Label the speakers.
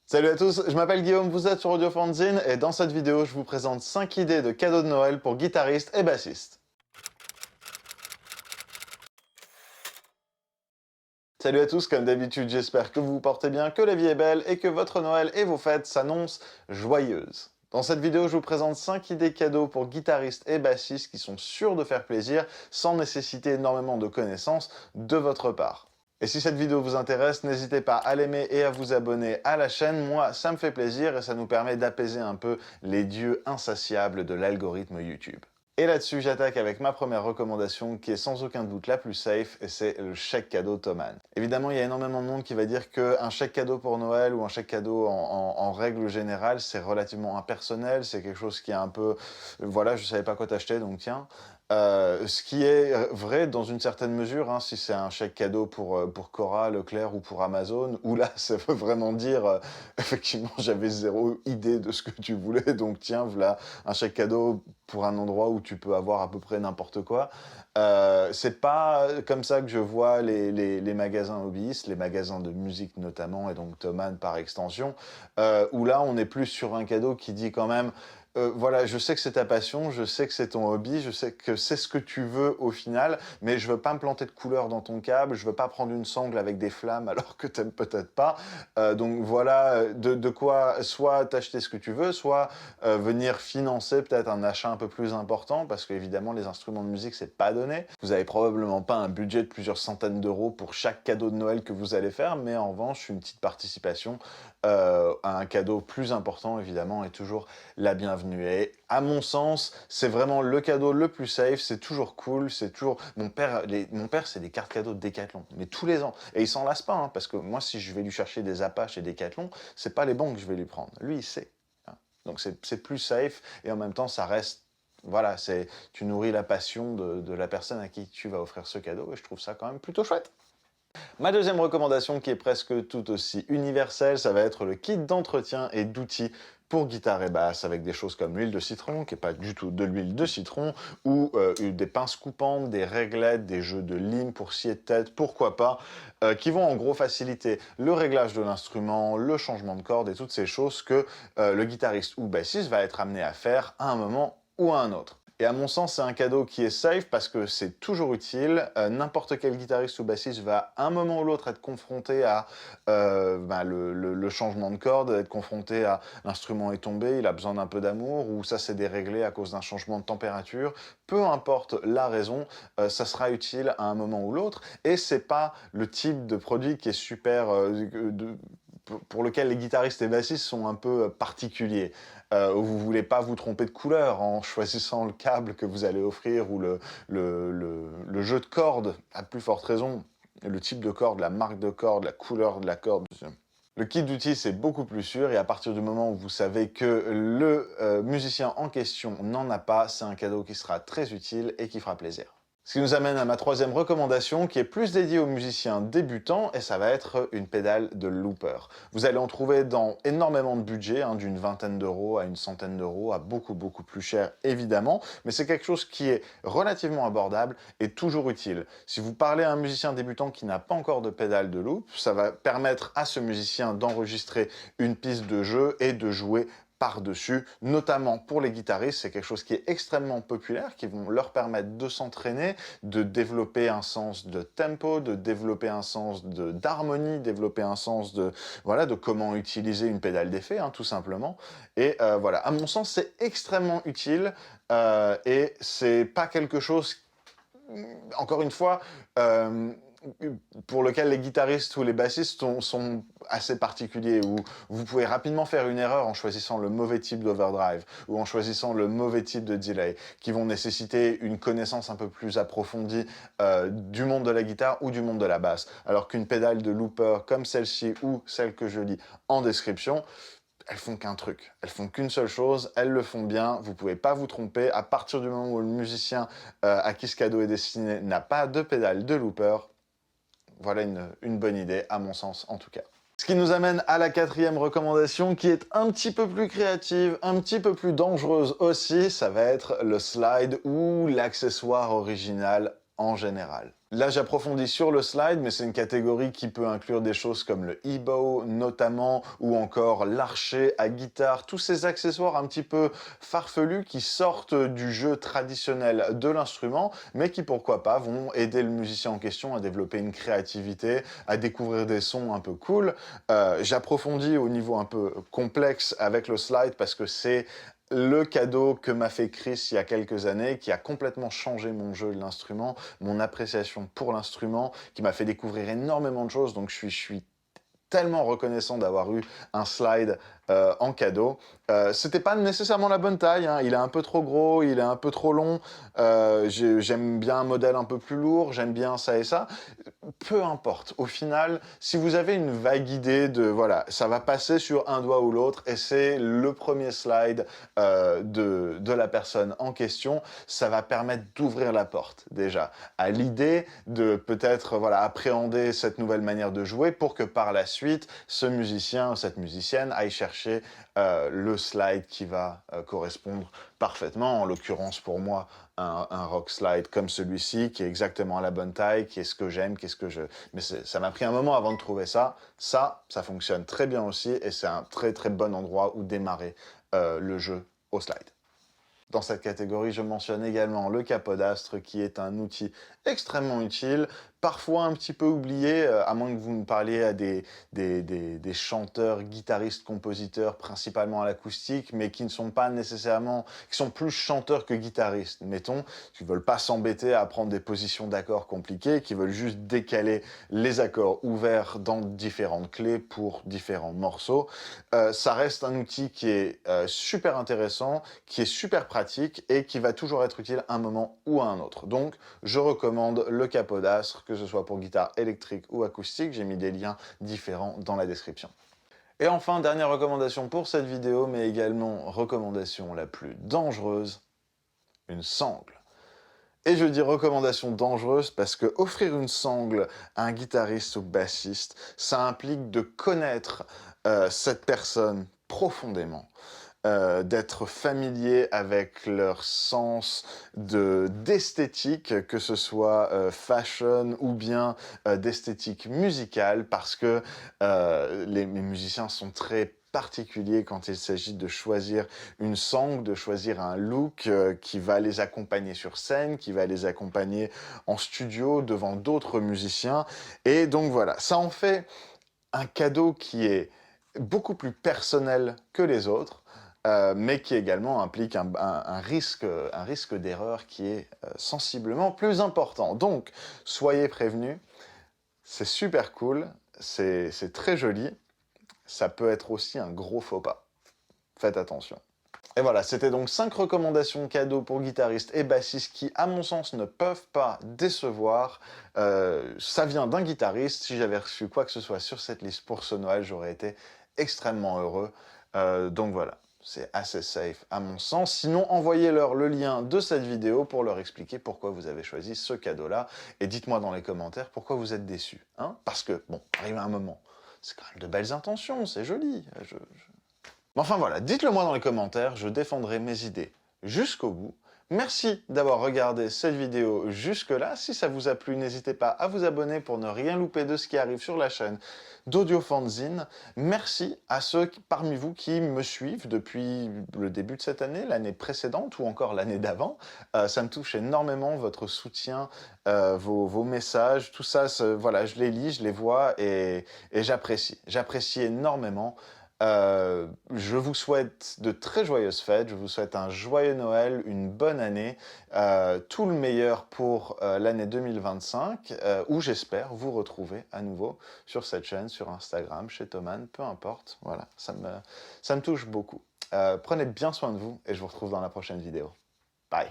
Speaker 1: Salut à tous, je m'appelle Guillaume, vous êtes sur Audio Fanzine et dans cette vidéo, je vous présente 5 idées de cadeaux de Noël pour guitaristes et bassistes. Salut à tous, comme d'habitude, j'espère que vous vous portez bien, que la vie est belle et que votre Noël et vos fêtes s'annoncent joyeuses. Dans cette vidéo, je vous présente 5 idées cadeaux pour guitaristes et bassistes qui sont sûrs de faire plaisir sans nécessiter énormément de connaissances de votre part. Et si cette vidéo vous intéresse, n'hésitez pas à l'aimer et à vous abonner à la chaîne. Moi, ça me fait plaisir et ça nous permet d'apaiser un peu les dieux insatiables de l'algorithme YouTube. Et là-dessus, j'attaque avec ma première recommandation qui est sans aucun doute la plus safe, et c'est le chèque cadeau Thomann. Évidemment, il y a énormément de monde qui va dire qu'un chèque cadeau pour Noël ou un chèque cadeau en règle générale, c'est relativement impersonnel, c'est quelque chose qui est un peu... Voilà, je savais pas quoi t'acheter, donc tiens. Ce qui est vrai dans une certaine mesure, hein, si c'est un chèque cadeau pour Cora, Leclerc ou pour Amazon, où là, ça veut vraiment dire, effectivement, j'avais zéro idée de ce que tu voulais, donc tiens, voilà un chèque cadeau pour un endroit où tu peux avoir à peu près n'importe quoi. C'est pas comme ça que je vois les magasins hobbyistes, les magasins de musique notamment, et donc Thomann par extension, où là, on est plus sur un cadeau qui dit quand même... voilà, je sais que c'est ta passion, je sais que c'est ton hobby, je sais que c'est ce que tu veux au final, mais je veux pas me planter de couleur dans ton câble, je veux pas prendre une sangle avec des flammes alors que t'aimes peut-être pas. Donc voilà, de quoi soit t'acheter ce que tu veux, soit venir financer peut-être un achat un peu plus important, parce qu'évidemment les instruments de musique c'est pas donné. Vous avez probablement pas un budget de plusieurs centaines d'euros pour chaque cadeau de Noël que vous allez faire, mais en revanche une petite participation à un cadeau plus important évidemment est toujours la bienvenue. Et à mon sens, c'est vraiment le cadeau le plus safe, c'est toujours cool, c'est toujours... Mon père, c'est des cartes cadeaux de Decathlon, mais tous les ans. Et il s'en lasse pas, hein, parce que moi, si je vais lui chercher des Apache et Decathlon, c'est pas les bons que je vais lui prendre. Lui, il sait. Hein. Donc c'est plus safe, et en même temps, ça reste... Voilà, tu nourris la passion de la personne à qui tu vas offrir ce cadeau, et je trouve ça quand même plutôt chouette. Ma deuxième recommandation, qui est presque tout aussi universelle, ça va être le kit d'entretien et d'outils pour guitare et basse, avec des choses comme l'huile de citron, qui n'est pas du tout de l'huile de citron, ou des pinces coupantes, des réglettes, des jeux de lime pour scier de tête, pourquoi pas, qui vont en gros faciliter le réglage de l'instrument, le changement de corde et toutes ces choses que le guitariste ou bassiste va être amené à faire à un moment ou à un autre. Et à mon sens, c'est un cadeau qui est safe parce que c'est toujours utile. N'importe quel guitariste ou bassiste va à un moment ou l'autre être confronté à le changement de corde, être confronté à l'instrument est tombé, il a besoin d'un peu d'amour, ou ça s'est déréglé à cause d'un changement de température. Peu importe la raison, ça sera utile à un moment ou l'autre. Et c'est pas le type de produit qui est super... pour lequel les guitaristes et bassistes sont un peu particuliers. Vous voulez pas vous tromper de couleur en choisissant le câble que vous allez offrir ou le jeu de cordes, à plus forte raison, le type de corde, la marque de corde, la couleur de la corde. Le kit d'outils, c'est beaucoup plus sûr, et à partir du moment où vous savez que le musicien en question n'en a pas, c'est un cadeau qui sera très utile et qui fera plaisir. Ce qui nous amène à ma troisième recommandation, qui est plus dédiée aux musiciens débutants, et ça va être une pédale de looper. Vous allez en trouver dans énormément de budget, hein, d'une vingtaine d'euros à une centaine d'euros, à beaucoup plus cher évidemment, mais c'est quelque chose qui est relativement abordable et toujours utile. Si vous parlez à un musicien débutant qui n'a pas encore de pédale de loop, ça va permettre à ce musicien d'enregistrer une piste de jeu et de jouer par-dessus, notamment pour les guitaristes, c'est quelque chose qui est extrêmement populaire, qui vont leur permettre de s'entraîner, de développer un sens de tempo, de développer un sens d'harmonie, développer un sens de comment utiliser une pédale d'effet, hein, tout simplement. Et voilà, à mon sens, c'est extrêmement utile et c'est pas quelque chose, encore une fois, pour lequel les guitaristes ou les bassistes sont assez particuliers, où vous pouvez rapidement faire une erreur en choisissant le mauvais type d'overdrive ou en choisissant le mauvais type de delay, qui vont nécessiter une connaissance un peu plus approfondie du monde de la guitare ou du monde de la basse. Alors qu'une pédale de looper comme celle-ci ou celle que je lis en description, elles font qu'un truc, elles font qu'une seule chose, elles le font bien, vous pouvez pas vous tromper. À partir du moment où le musicien à qui ce cadeau est destiné n'a pas de pédale de looper, voilà une bonne idée, à mon sens en tout cas. Ce qui nous amène à la quatrième recommandation, qui est un petit peu plus créative, un petit peu plus dangereuse aussi, ça va être le slide ou l'accessoire original en général. Là, j'approfondis sur le slide, mais c'est une catégorie qui peut inclure des choses comme le e-bow, notamment, ou encore l'archet à guitare, tous ces accessoires un petit peu farfelus qui sortent du jeu traditionnel de l'instrument, mais qui, pourquoi pas, vont aider le musicien en question à développer une créativité, à découvrir des sons un peu cool. J'approfondis au niveau un peu complexe avec le slide parce que c'est le cadeau que m'a fait Chris il y a quelques années, qui a complètement changé mon jeu de l'instrument, mon appréciation pour l'instrument, qui m'a fait découvrir énormément de choses, donc je suis tellement reconnaissant d'avoir eu un slide en cadeau. C'était pas nécessairement la bonne taille, hein. Il est un peu trop gros, il est un peu trop long, j'aime bien un modèle un peu plus lourd, j'aime bien ça et ça. Peu importe, au final, si vous avez une vague idée de, voilà, ça va passer sur un doigt ou l'autre, et c'est le premier slide de la personne en question, ça va permettre d'ouvrir la porte, déjà, à l'idée de peut-être, voilà, appréhender cette nouvelle manière de jouer pour que par la suite, ce musicien ou cette musicienne aille chercher le slide qui va correspondre parfaitement, en l'occurrence pour moi, un rock slide comme celui-ci, qui est exactement à la bonne taille, qui est ce que j'aime, qui est ce que je... Mais ça m'a pris un moment avant de trouver ça. Ça fonctionne très bien aussi, et c'est un très très bon endroit où démarrer le jeu au slide. Dans cette catégorie, je mentionne également le capodastre, qui est un outil extrêmement utile, parfois un petit peu oublié, à moins que vous me parliez à des chanteurs, guitaristes, compositeurs, principalement à l'acoustique, mais qui ne sont pas nécessairement, qui sont plus chanteurs que guitaristes, mettons, qui ne veulent pas s'embêter à prendre des positions d'accords compliquées, qui veulent juste décaler les accords ouverts dans différentes clés pour différents morceaux. Ça reste un outil qui est super intéressant, qui est super pratique et qui va toujours être utile à un moment ou à un autre. Donc, je recommande le capodastre, que ce soit pour guitare électrique ou acoustique. J'ai mis des liens différents dans la description. Et enfin, dernière recommandation pour cette vidéo, mais également recommandation la plus dangereuse, une sangle. Et je dis recommandation dangereuse parce que offrir une sangle à un guitariste ou bassiste, ça implique de connaître cette personne profondément. D'être familier avec leur sens d'esthétique, que ce soit fashion ou bien d'esthétique musicale, parce que les musiciens sont très particuliers quand il s'agit de choisir une sangle, de choisir un look qui va les accompagner sur scène, qui va les accompagner en studio devant d'autres musiciens. Et donc voilà, ça en fait un cadeau qui est beaucoup plus personnel que les autres, mais qui également implique un risque d'erreur qui est sensiblement plus important. Donc, soyez prévenus, c'est super cool, c'est très joli, ça peut être aussi un gros faux pas. Faites attention. Et voilà, c'était donc 5 recommandations cadeaux pour guitaristes et bassistes qui, à mon sens, ne peuvent pas décevoir. Ça vient d'un guitariste. Si j'avais reçu quoi que ce soit sur cette liste pour ce Noël, j'aurais été extrêmement heureux. Donc voilà, c'est assez safe à mon sens. Sinon, envoyez-leur le lien de cette vidéo pour leur expliquer pourquoi vous avez choisi ce cadeau-là. Et dites-moi dans les commentaires pourquoi vous êtes déçus. Hein, parce que, bon, arrive un moment, c'est quand même de belles intentions, c'est joli. Mais enfin voilà, dites-le moi dans les commentaires, je défendrai mes idées jusqu'au bout. Merci d'avoir regardé cette vidéo jusque-là. Si ça vous a plu, n'hésitez pas à vous abonner pour ne rien louper de ce qui arrive sur la chaîne d'AudioFanzine. Merci à ceux parmi vous qui me suivent depuis le début de cette année, l'année précédente ou encore l'année d'avant. Ça me touche énormément, votre soutien, vos messages, tout ça, voilà, je les lis, je les vois et j'apprécie. J'apprécie énormément. Je vous souhaite de très joyeuses fêtes, je vous souhaite un joyeux Noël, une bonne année, tout le meilleur pour l'année 2025, où j'espère vous retrouver à nouveau sur cette chaîne, sur Instagram, chez Thomann, peu importe, voilà, ça me touche beaucoup. Prenez bien soin de vous et je vous retrouve dans la prochaine vidéo. Bye!